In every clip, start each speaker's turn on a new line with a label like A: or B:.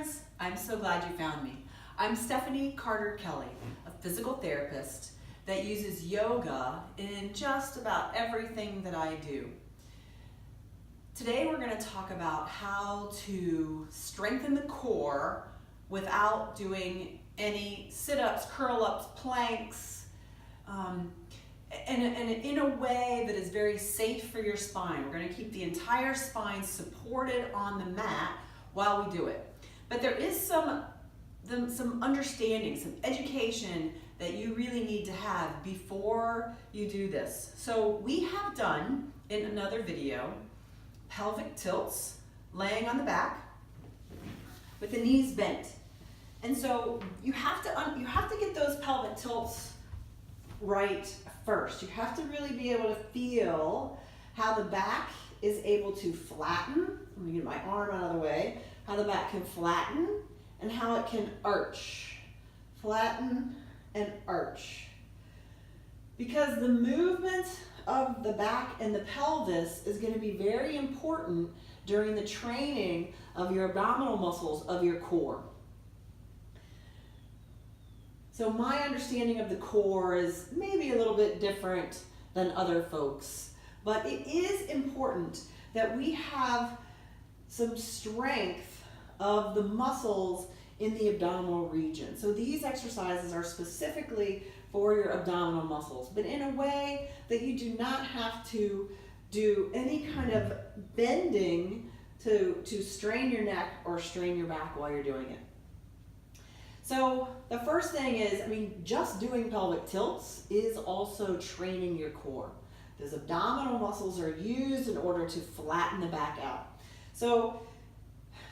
A: friends, I'm so glad you found me. I'm Stephanie Carter-Kelly, a physical therapist that uses yoga in just about everything that I do. Today we're going to talk about how to strengthen the core without doing any sit-ups, curl-ups, planks, and in a way that is very safe for your spine. We're going to keep the entire spine supported on the mat while we do it. But there is some understanding, some education that you really need to have before you do this. So we have done in another video pelvic tilts, laying on the back with the knees bent. And so you have to get those pelvic tilts right first. You have to really be able to feel how the back is able to flatten. Let me get my arm out of the way. How the back can flatten and how it can arch. Flatten and arch. Because the movement of the back and the pelvis is going to be very important during the training of your abdominal muscles of your core. So my understanding of the core is maybe a little bit different than other folks, but it is important that we have some strength of the muscles in the abdominal region. So these exercises are specifically for your abdominal muscles, but in a way that you do not have to do any kind of bending to strain your neck or strain your back while you're doing it. So the first thing is, just doing pelvic tilts is also training your core. Those abdominal muscles are used in order to flatten the back out. So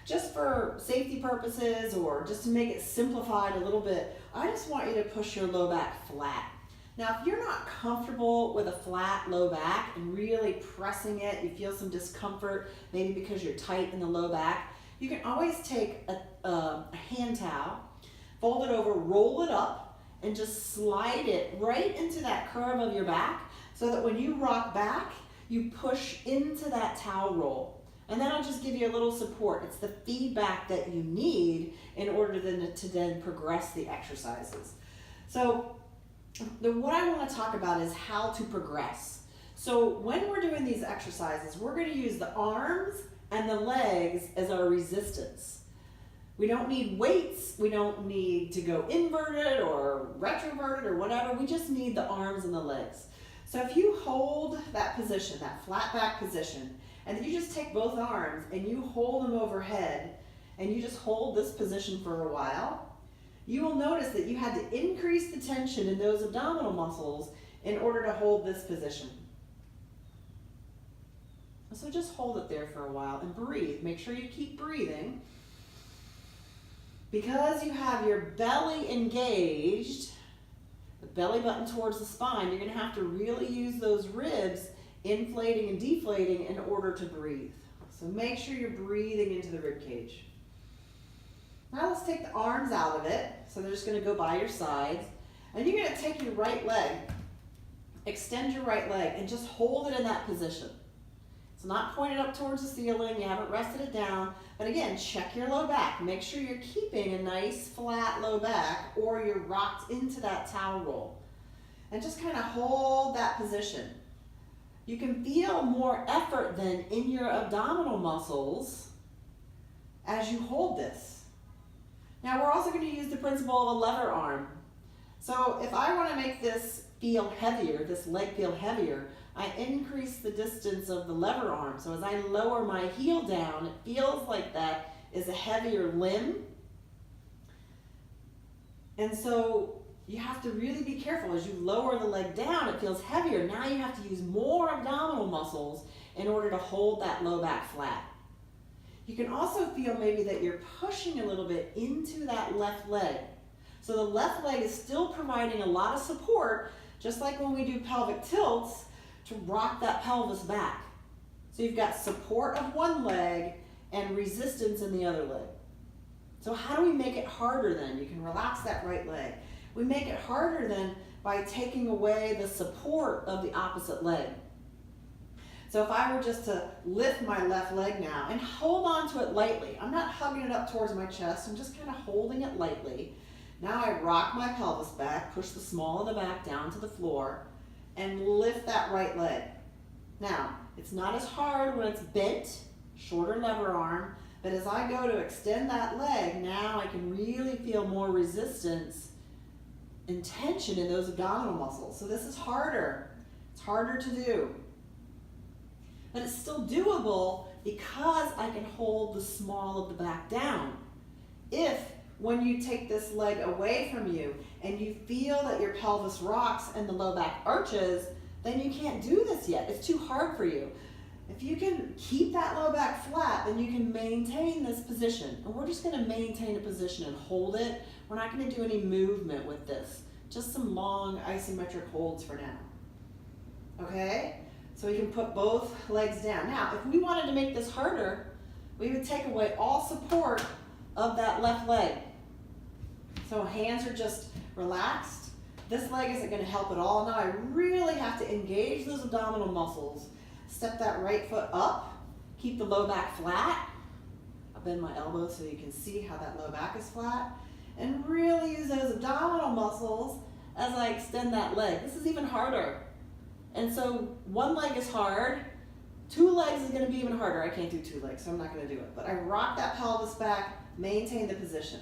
A: just for safety purposes or just to make it simplified a little bit, I just want you to push your low back flat. Now, if you're not comfortable with a flat low back and really pressing it, you feel some discomfort, maybe because you're tight in the low back, you can always take a hand towel, fold it over, roll it up, and just slide it right into that curve of your back so that when you rock back, you push into that towel roll. And that'll just give you a little support. It's the feedback that you need in order to then progress the exercises. So what I want to talk about is how to progress. So when we're doing these exercises, we're going to use the arms and the legs as our resistance. We don't need weights. We don't need to go inverted or retroverted or whatever. We just need the arms and the legs. So if you hold that position, that flat back position, and then you just take both arms and you hold them overhead and you just hold this position for a while, you will notice that you had to increase the tension in those abdominal muscles in order to hold this position. So just hold it there for a while and breathe. Make sure you keep breathing. Because you have your belly engaged, the belly button towards the spine, you're going to have to really use those ribs inflating and deflating in order to breathe. So make sure you're breathing into the rib cage. Now let's take the arms out of it. So they're just going to go by your sides. And you're going to take your right leg, extend your right leg, and just hold it in that position. It's not pointed up towards the ceiling. You haven't rested it down. But again, check your low back. Make sure you're keeping a nice flat low back or you're rocked into that towel roll. And just kind of hold that position. You can feel more effort then in your abdominal muscles as you hold this. Now we're also going to use the principle of a lever arm. So if I want to make this feel heavier, this leg feel heavier, I increase the distance of the lever arm. So as I lower my heel down, it feels like that is a heavier limb. And so you have to really be careful. As you lower the leg down, it feels heavier. Now you have to use more abdominal muscles in order to hold that low back flat. You can also feel maybe that you're pushing a little bit into that left leg. So the left leg is still providing a lot of support, just like when we do pelvic tilts, to rock that pelvis back. So you've got support of one leg and resistance in the other leg. So how do we make it harder then? You can relax that right leg. We make it harder then by taking away the support of the opposite leg. So if I were just to lift my left leg now and hold on to it lightly, I'm not hugging it up towards my chest, I'm just kind of holding it lightly. Now I rock my pelvis back, push the small of the back down to the floor, and lift that right leg. Now, it's not as hard when it's bent, shorter lever arm, but as I go to extend that leg, now I can really feel more resistance and tension in those abdominal muscles. So this is harder. It's harder to do. But it's still doable because I can hold the small of the back down. If, when you take this leg away from you and you feel that your pelvis rocks and the low back arches, then you can't do this yet. It's too hard for you. If you can keep that low back flat, then you can maintain this position. And we're just gonna maintain a position and hold it. We're not gonna do any movement with this. Just some long isometric holds for now. Okay? So we can put both legs down. Now, if we wanted to make this harder, we would take away all support of that left leg. So hands are just relaxed. This leg isn't gonna help at all. Now I really have to engage those abdominal muscles. Step that right foot up, keep the low back flat. I'll bend my elbow so you can see how that low back is flat. And really use those abdominal muscles as I extend that leg. This is even harder. And so one leg is hard, 2 legs is gonna be even harder. I can't do 2 legs, so I'm not gonna do it. But I rock that pelvis back, maintain the position.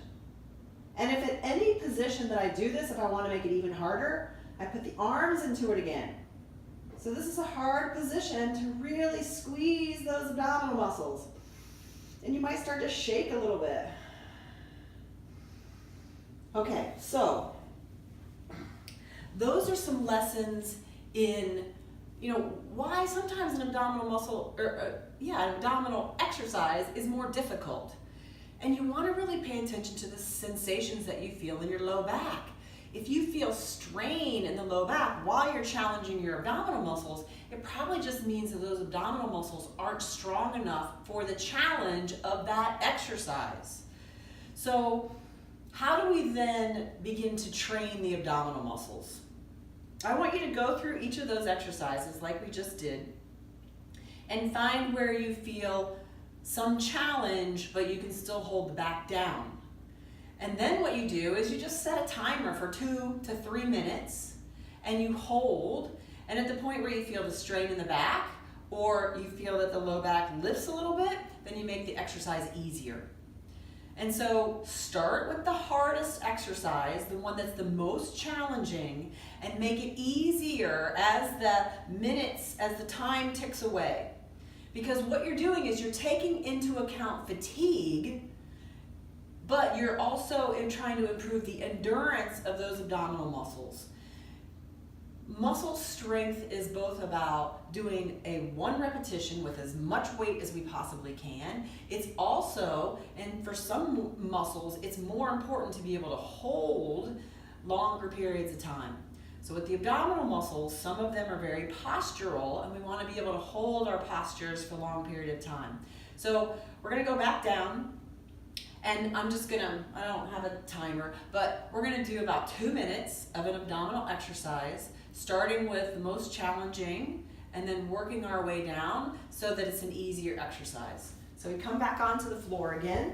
A: And if at any position that I do this, if I wanna make it even harder, I put the arms into it again. So this is a hard position to really squeeze those abdominal muscles. And you might start to shake a little bit. Okay, so those are some lessons in, why sometimes an abdominal muscle, an abdominal exercise is more difficult. And you want to really pay attention to the sensations that you feel in your low back. If you feel strain in the low back while you're challenging your abdominal muscles, it probably just means that those abdominal muscles aren't strong enough for the challenge of that exercise. So how do we then begin to train the abdominal muscles? I want you to go through each of those exercises like we just did and find where you feel some challenge, but you can still hold the back down. And then what you do is you just set a timer for 2 to 3 minutes and you hold, and at the point where you feel the strain in the back or you feel that the low back lifts a little bit, then you make the exercise easier. And so start with the hardest exercise, the one that's the most challenging, and make it easier as the time ticks away. Because what you're doing is you're taking into account fatigue, but you're also trying to improve the endurance of those abdominal muscles. Muscle strength is both about doing a 1 repetition with as much weight as we possibly can. It's also, and for some muscles, it's more important to be able to hold longer periods of time. So with the abdominal muscles, some of them are very postural, and we want to be able to hold our postures for a long period of time. So we're going to go back down, and I don't have a timer, but we're going to do about 2 minutes of an abdominal exercise, starting with the most challenging and then working our way down so that it's an easier exercise. So we come back onto the floor again.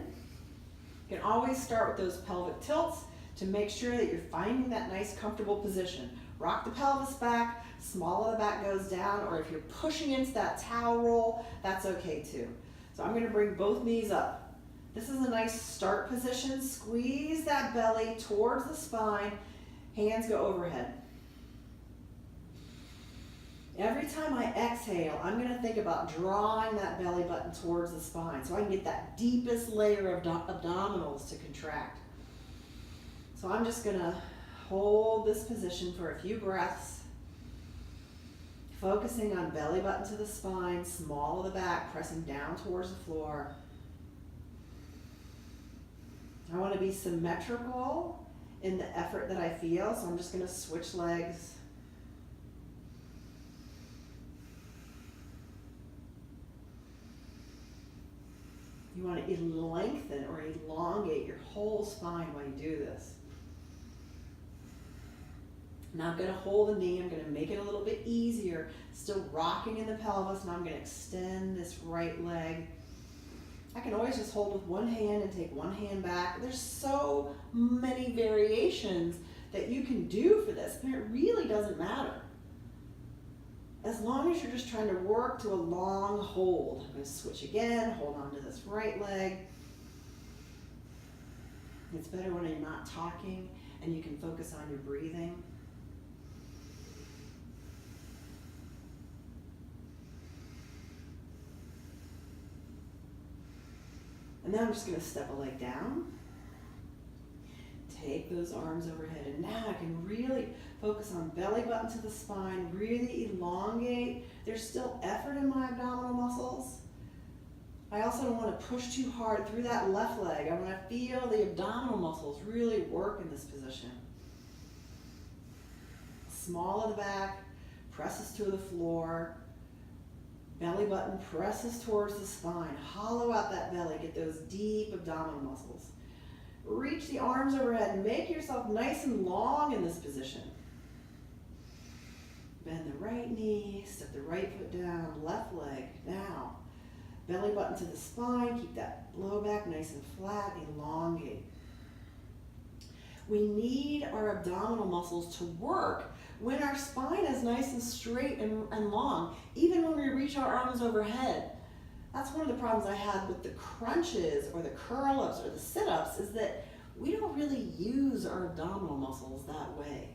A: You can always start with those pelvic tilts to make sure that you're finding that nice comfortable position. Rock the pelvis back, small of the back goes down, or if you're pushing into that towel roll, that's okay too. So I'm going to bring both knees up. This is a nice start position. Squeeze that belly towards the spine, hands go overhead. Every time I exhale, I'm going to think about drawing that belly button towards the spine so I can get that deepest layer of abdominals to contract. So I'm just going to hold this position for a few breaths, focusing on belly button to the spine, small of the back, pressing down towards the floor. I want to be symmetrical in the effort that I feel, so I'm just going to switch legs. You want to lengthen or elongate your whole spine while you do this. Now I'm going to hold the knee. I'm going to make it a little bit easier. Still rocking in the pelvis. Now I'm going to extend this right leg. I can always just hold with one hand and take one hand back. There's so many variations that you can do for this, and it really doesn't matter. As long as you're just trying to work to a long hold. I'm going to switch again, hold on to this right leg. It's better when you're not talking and you can focus on your breathing. And now I'm just going to step a leg down. Take those arms overhead, and now I can really focus on belly button to the spine, really elongate. There's still effort in my abdominal muscles. I also don't want to push too hard through that left leg. I want to feel the abdominal muscles really work in this position. Small of the back, presses to the floor. Belly button presses towards the spine. Hollow out that belly, get those deep abdominal muscles. Reach the arms overhead and make yourself nice and long in this position. Bend the right knee, step the right foot down, left leg. Now, belly button to the spine, keep that low back nice and flat, elongate. We need our abdominal muscles to work when our spine is nice and straight and long, even when we reach our arms overhead. That's one of the problems I had with the crunches or the curl-ups or the sit-ups, is that we don't really use our abdominal muscles that way.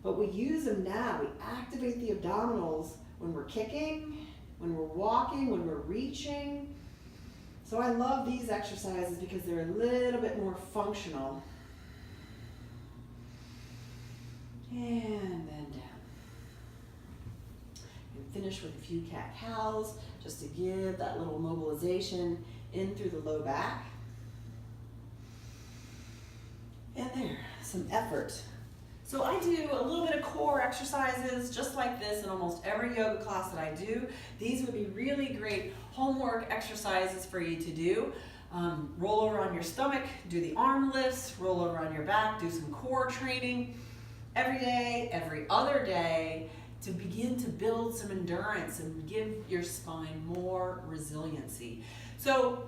A: But we use them now. We activate the abdominals when we're kicking, when we're walking, when we're reaching. So I love these exercises because they're a little bit more functional. And then down. And finish with a few cat-cows, just to give that little mobilization in through the low back. And there, some effort. So I do a little bit of core exercises just like this in almost every yoga class that I do. These would be really great homework exercises for you to do. Roll over on your stomach, do the arm lifts, roll over on your back, do some core training every day, every other day, to begin to build some endurance and give your spine more resiliency. So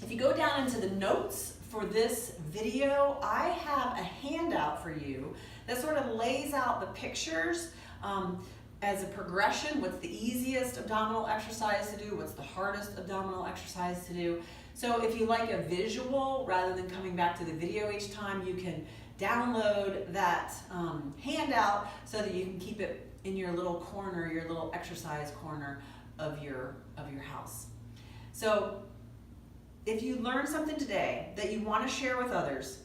A: if you go down into the notes for this video, I have a handout for you that sort of lays out the pictures as a progression. What's the easiest abdominal exercise to do? What's the hardest abdominal exercise to do? So if you like a visual rather than coming back to the video each time, you can download that handout so that you can keep it in your little corner, your little exercise corner of your house. So if you learned something today that you want to share with others,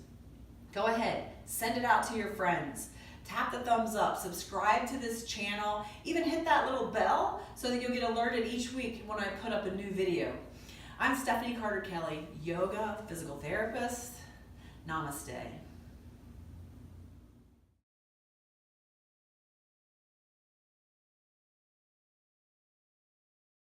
A: go ahead, send it out to your friends. Tap the thumbs up, subscribe to this channel, even hit that little bell so that you'll get alerted each week when I put up a new video. I'm Stephanie Carter Kelly, yoga physical therapist. Namaste.